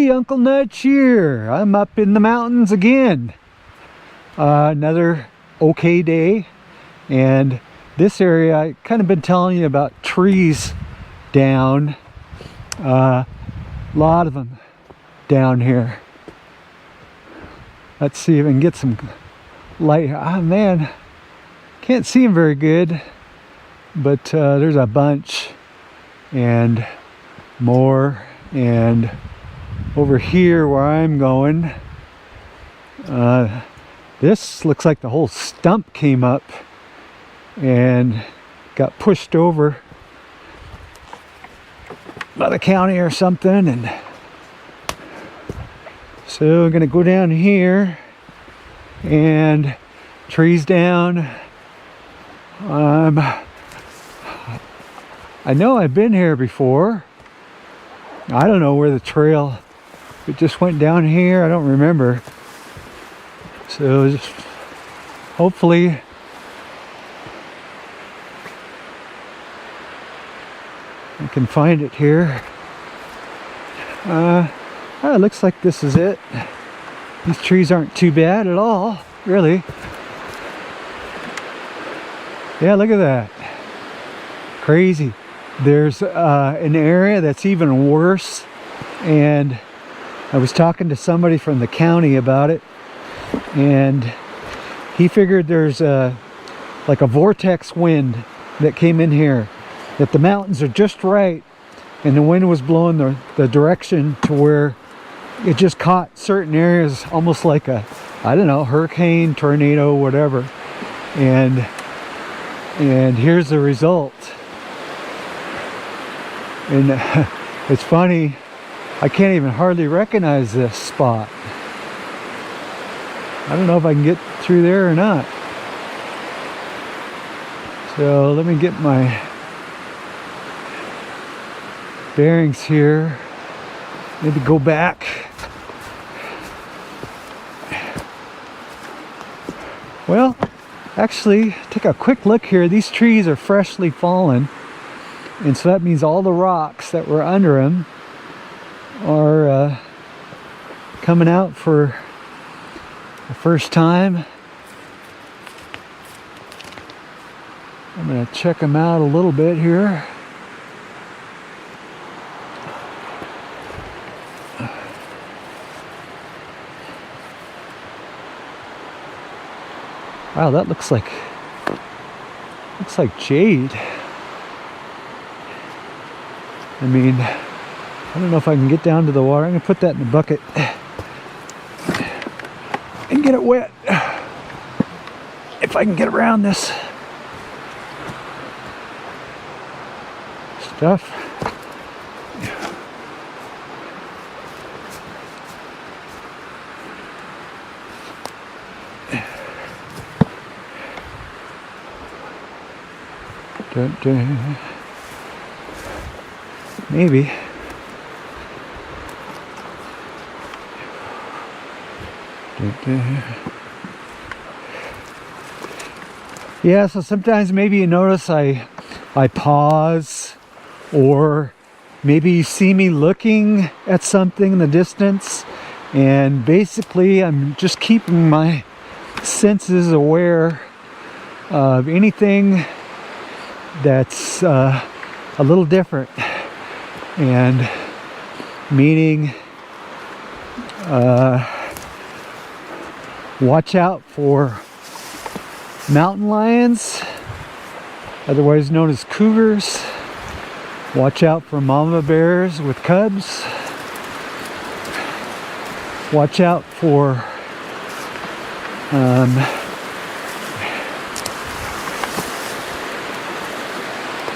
Hey, Uncle Nudge here. I'm up in the mountains again. Another okay day. And this area, I kind of been telling you about trees down. A lot of them down here. Let's see if I can get some light. Oh man, can't see them very good. But there's a bunch and more. And over here where I'm going, this looks like the whole stump came up and got pushed over by the county or something. And so I'm gonna go down here and trees down. I know I've been here before. I don't know where the trail, it just went down here. I don't remember. So just hopefully I can find it here. It looks like this is it. These trees aren't too bad at all, really. Yeah, look at that. Crazy. There's an area that's even worse, and I was talking to somebody from the county about it, and he figured there's like a vortex wind that came in here, that the mountains are just right and the wind was blowing the direction to where it just caught certain areas, almost like a, I don't know, hurricane, tornado, whatever. And here's the result. And it's funny, I can't even hardly recognize this spot. I don't know if I can get through there or not. So let me get my bearings here. Maybe go back. Well, actually, take a quick look here. These trees are freshly fallen. And so that means all the rocks that were under them are coming out for the first time. I'm going to check them out a little bit here. Wow, that looks like jade. I mean, I don't know if I can get down to the water. I'm going to put that in the bucket and get it wet. If I can get around this stuff. Maybe. Yeah, so sometimes maybe you notice I pause, or maybe you see me looking at something in the distance, and basically I'm just keeping my senses aware of anything that's a little different. And meaning watch out for mountain lions, otherwise known as cougars. Watch out for mama bears with cubs. Watch out for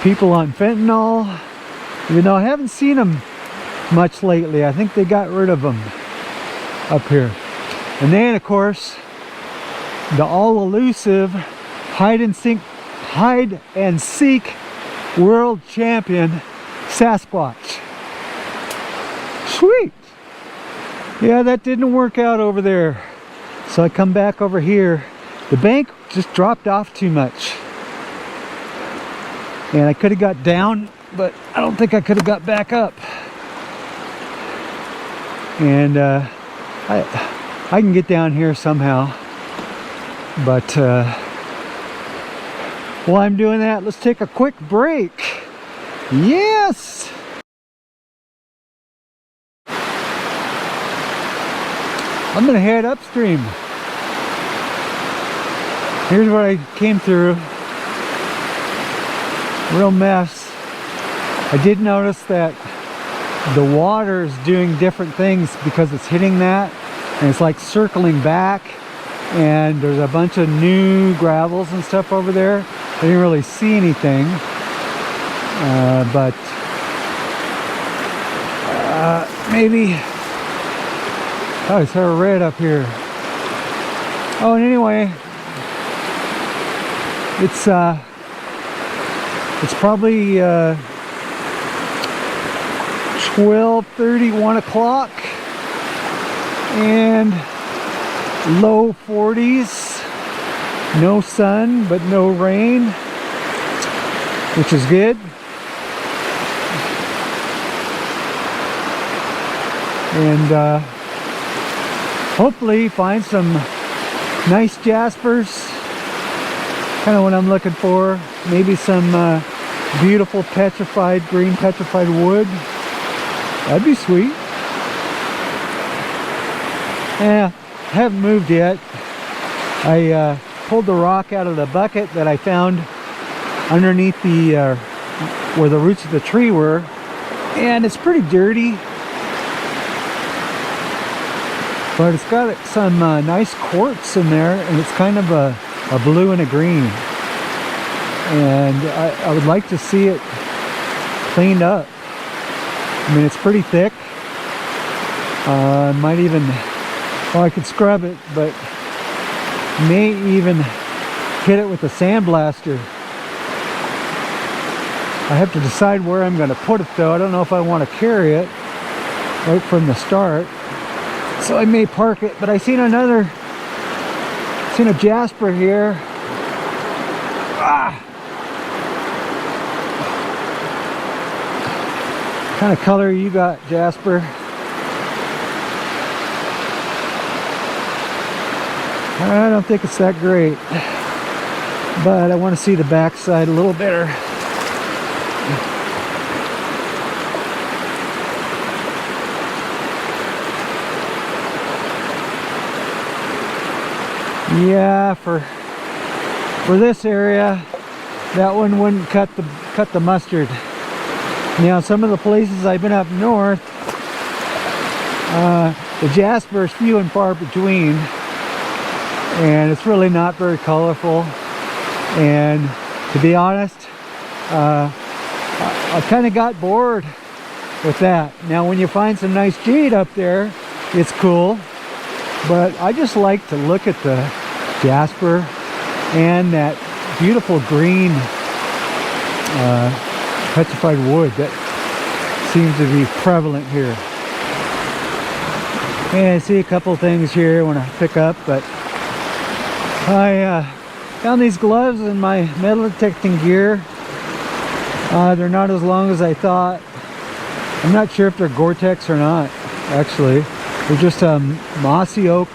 people on fentanyl. Even though I haven't seen them much lately, I think they got rid of them up here. And then, of course, the all-elusive hide and seek world champion Sasquatch. Sweet! Yeah, that didn't work out over there. So I come back over here. The bank just dropped off too much. And I could have got down, but I don't think I could have got back up. and I can get down here somehow. But while I'm doing that, let's take a quick break. Yes! I'm gonna head upstream. Here's what I came through. Real mess. I did notice that the water is doing different things because it's hitting that, and it's like circling back, and there's a bunch of new gravels and stuff over there. I didn't really see anything, but maybe, oh, I saw a red up here. Oh, and anyway, it's probably 12:30, 1 o'clock, and low 40s, no sun but no rain, which is good. And hopefully find some nice jaspers, kind of what I'm looking for. Maybe some beautiful petrified, green petrified wood. That'd be sweet. Yeah, I haven't moved yet. I pulled the rock out of the bucket that I found underneath the where the roots of the tree were, and it's pretty dirty, but it's got some nice quartz in there, and it's kind of a blue and a green, and I would like to see it cleaned up. I mean, it's pretty thick. Might even, well, I could scrub it, but may even hit it with a sandblaster. I have to decide where I'm going to put it though. I don't know if I want to carry it right from the start, so I may park it. But I seen a Jasper here. What kind of color you got, Jasper? I don't think it's that great, but I want to see the backside a little better. Yeah, for this area, that one wouldn't cut the mustard. Now, some of the places I've been up north, the Jasper is few and far between, and it's really not very colorful. And to be honest, I kind of got bored with that. Now, when you find some nice jade up there, it's cool, but I just like to look at the Jasper and that beautiful green petrified wood that seems to be prevalent here. And I see a couple things here I want to pick up, but I found these gloves in my metal detecting gear. They're not as long as I thought. I'm not sure if they're Gore-Tex or not, actually. They're just mossy oak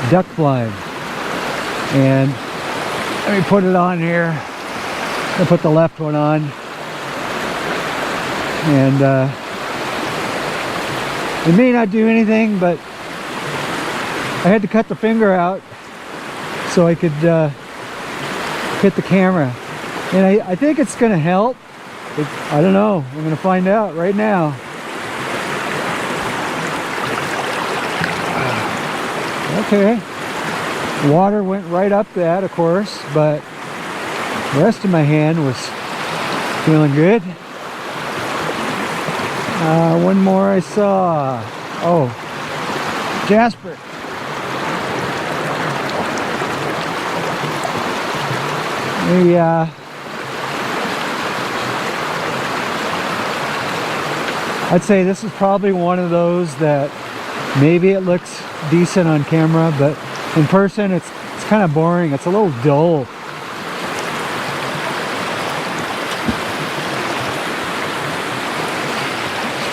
duck blind. And let me put it on here. I'll put the left one on. And it may not do anything, but I had to cut the finger out so I could hit the camera. And I think it's going to help. I don't know. We're going to find out right now. Okay. Water went right up that, of course, but the rest of my hand was feeling good. One more I saw. Oh, Jasper. I'd say this is probably one of those that maybe it looks decent on camera, but in person it's kind of boring. It's a little dull.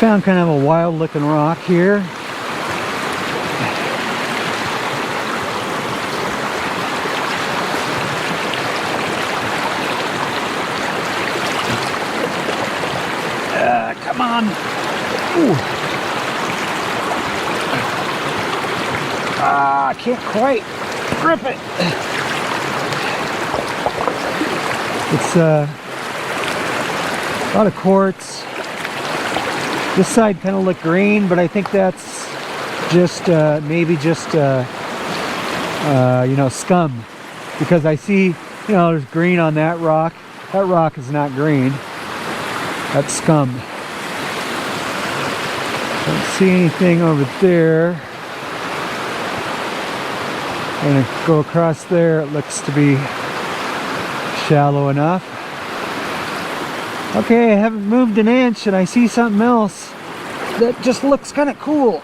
Found kind of a wild looking rock here. on. Ooh. Ah, I can't quite grip it. It's a lot of quartz. This side kind of looked green, but I think that's just maybe just you know, scum, because I see, you know, there's green on that rock. That rock is not green. That's scum. Don't see anything over there. I'm gonna go across there. It looks to be shallow enough. Okay, I haven't moved an inch and I see something else that just looks kind of cool.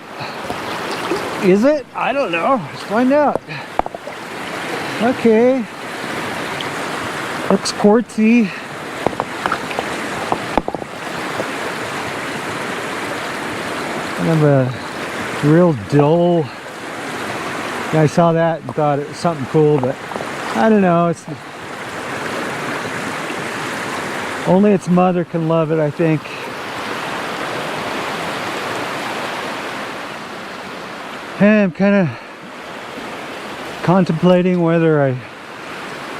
Is it? I don't know. Let's find out. Okay. Looks quartzy. Kind of a real dull. Yeah, I saw that and thought it was something cool, but I don't know. It's only its mother can love it, I think. And I'm kind of contemplating whether I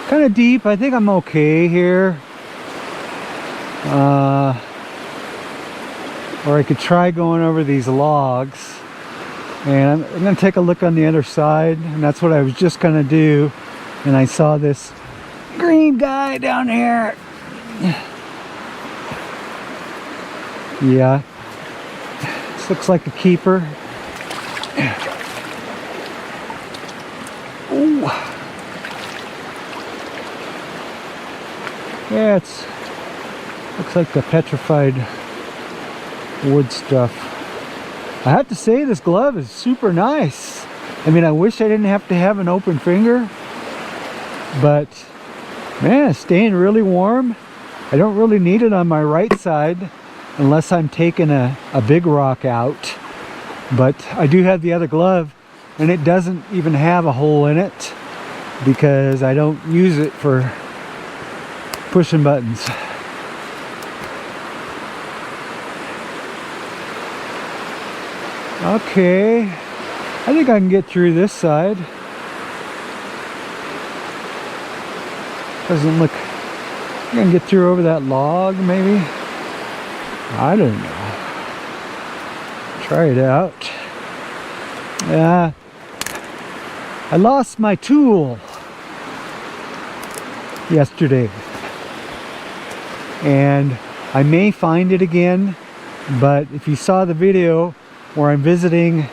kind of deep. I think I'm okay here. Or I could try going over these logs. And I'm going to take a look on the other side. And that's what I was just going to do. And I saw this green guy down here. Yeah. This looks like a keeper. Ooh. Yeah, it's looks like the petrified wood stuff. I have to say, this glove is super nice. I mean, I wish I didn't have to have an open finger, but man, it's staying really warm. I don't really need it on my right side unless I'm taking a big rock out, but I do have the other glove and it doesn't even have a hole in it because I don't use it for pushing buttons. Okay, I think I can get through this side. Doesn't look, I can get through over that log maybe. I don't know. Try it out. Yeah, I lost my tool yesterday. And I may find it again, but if you saw the video where I'm visiting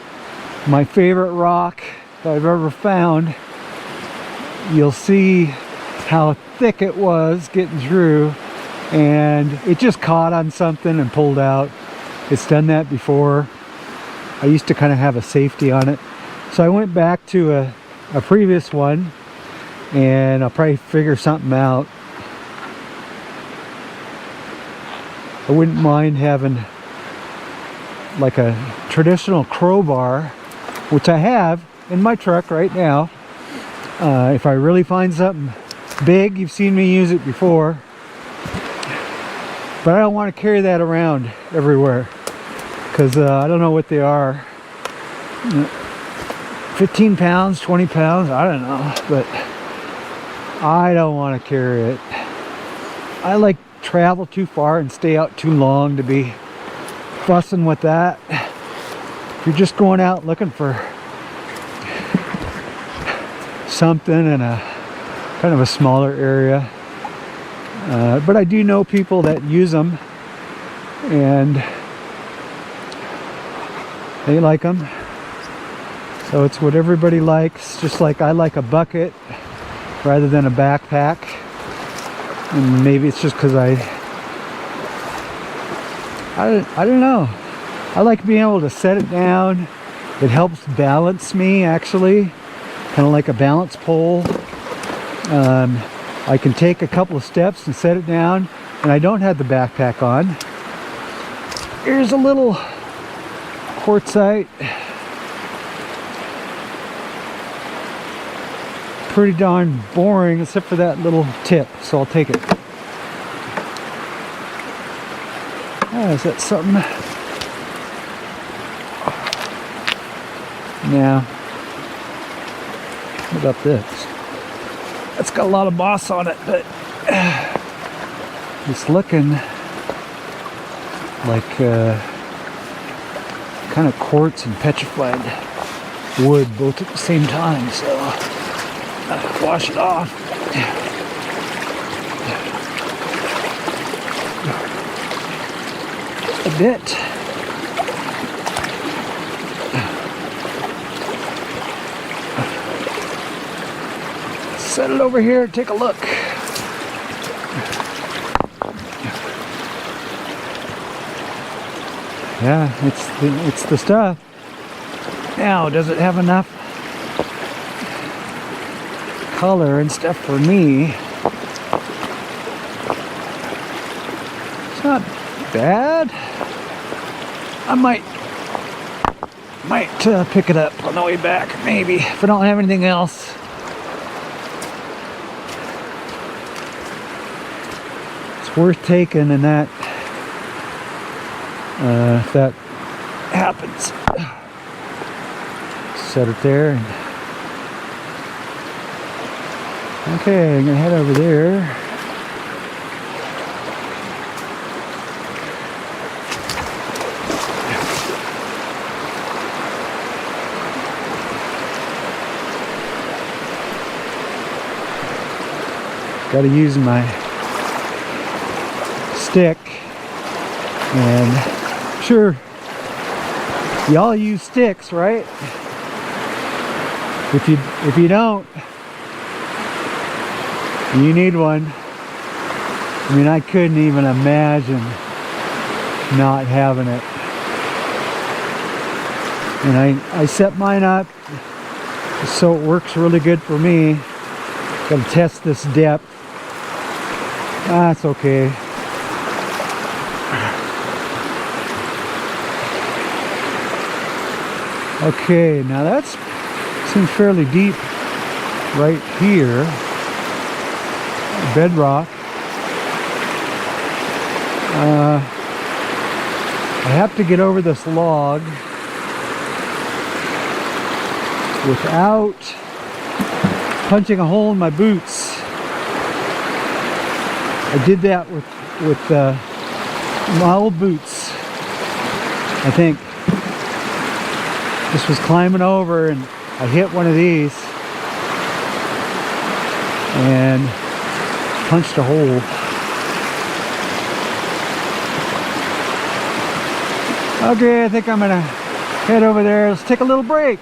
my favorite rock that I've ever found, you'll see how thick it was getting through, and it just caught on something and pulled out. It's done that before. I used to kind of have a safety on it, so I went back to a previous one and I'll probably figure something out. I wouldn't mind having like a traditional crowbar, which I have in my truck right now. If I really find something big, you've seen me use it before, but I don't want to carry that around everywhere because I don't know what they are. 15 pounds, 20 pounds, I don't know, but I don't want to carry it. I like travel too far and stay out too long to be fussing with that. If you're just going out looking for something in a kind of a smaller area, but I do know people that use them and they like them, so it's what everybody likes. Just like I like a bucket rather than a backpack, and maybe it's just because I don't know. I like being able to set it down. It helps balance me, actually, kind of like a balance pole. I can take a couple of steps and set it down, and I don't have the backpack on. Here's a little quartzite. Pretty darn boring, except for that little tip, so I'll take it. Oh, is that something? Yeah. What about this? It's got a lot of moss on it, but it's looking like kind of quartz and petrified wood both at the same time, so I'll wash it off. A bit. Set it over here, take a look. Yeah, it's the stuff. Now, does it have enough color and stuff for me? It's not bad. I might pick it up on the way back, maybe, if I don't have anything else. It's worth taking, and that if that happens, set it there. Okay, I'm gonna head over there. Got to use my stick, and sure, y'all use sticks, right? If you don't, you need one. I mean, I couldn't even imagine not having it. And I set mine up so it works really good for me. Got to test this depth. That's okay. Okay, now that's seems fairly deep right here. Bedrock. I have to get over this log without punching a hole in my boots. I did that with my old boots. I think just was climbing over and I hit one of these and punched a hole. Okay, I think I'm gonna head over there. Let's take a little break.